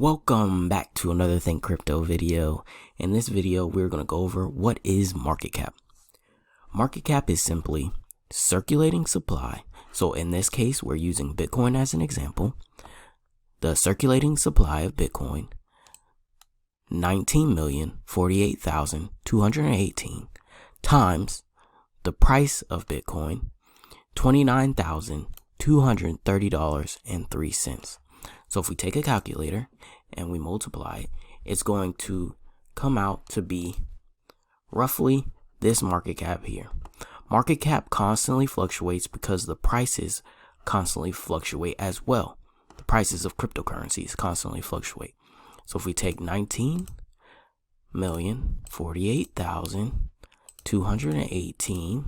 Welcome back to another Think Crypto video. In this video, we're going to go over what is market cap. Market cap is simply circulating supply. So in this case, we're using Bitcoin as an example. The circulating supply of Bitcoin, 19,048,218 times the price of Bitcoin, $29,230.03. So if we take a calculator and we multiply it, it's going to come out to be roughly this market cap here. Market cap constantly fluctuates because the prices constantly fluctuate as well. The prices of cryptocurrencies constantly fluctuate. So if we take 19,048,218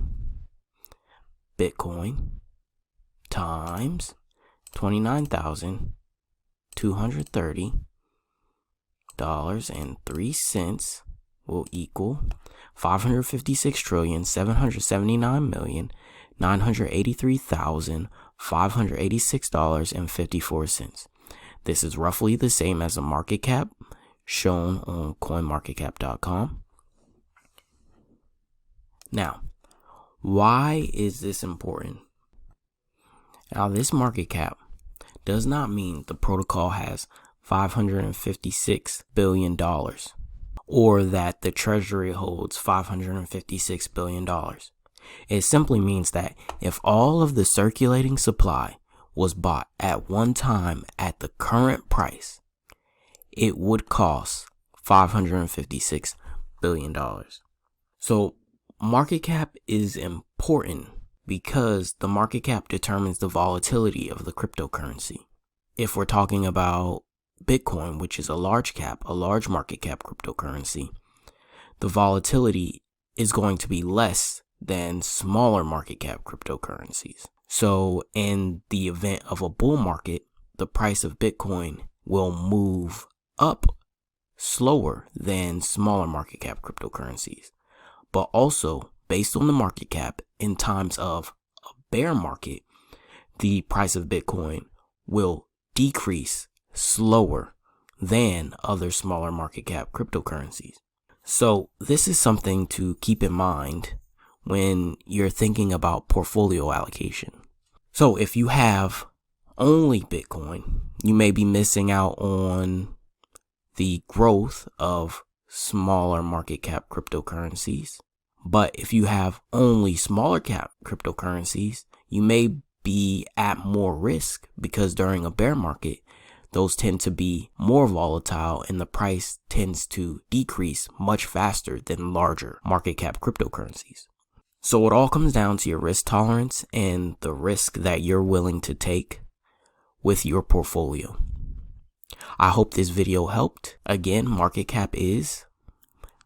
Bitcoin times $29,230.03 will equal 556,779,983,586.54. This is roughly the same as the market cap shown on coinmarketcap.com. Now, why is this important? Now, this market cap does not mean the protocol has $556 billion or that the treasury holds $556 billion. It simply means that if all of the circulating supply was bought at one time at the current price, it would cost $556 billion. So market cap is important because the market cap determines the volatility of the cryptocurrency. If we're talking about Bitcoin, which is a large market cap cryptocurrency, the volatility is going to be less than smaller market cap cryptocurrencies. So in the event of a bull market, the price of Bitcoin will move up slower than smaller market cap cryptocurrencies. But also, based on the market cap, in times of a bear market, the price of Bitcoin will decrease slower than other smaller market cap cryptocurrencies. So this is something to keep in mind when you're thinking about portfolio allocation. So if you have only Bitcoin, you may be missing out on the growth of smaller market cap cryptocurrencies. But if you have only smaller cap cryptocurrencies, you may be at more risk because during a bear market, those tend to be more volatile and the price tends to decrease much faster than larger market cap cryptocurrencies. So it all comes down to your risk tolerance and the risk that you're willing to take with your portfolio. I hope this video helped. Again, market cap is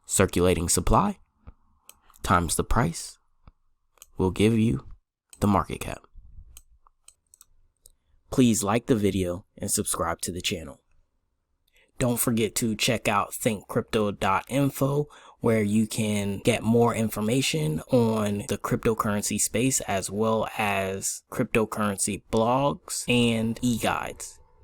circulating supply times the price will give you the market cap. Please like the video and subscribe to the channel. Don't forget to check out thinkcrypto.info where you can get more information on the cryptocurrency space as well as cryptocurrency blogs and e-guides.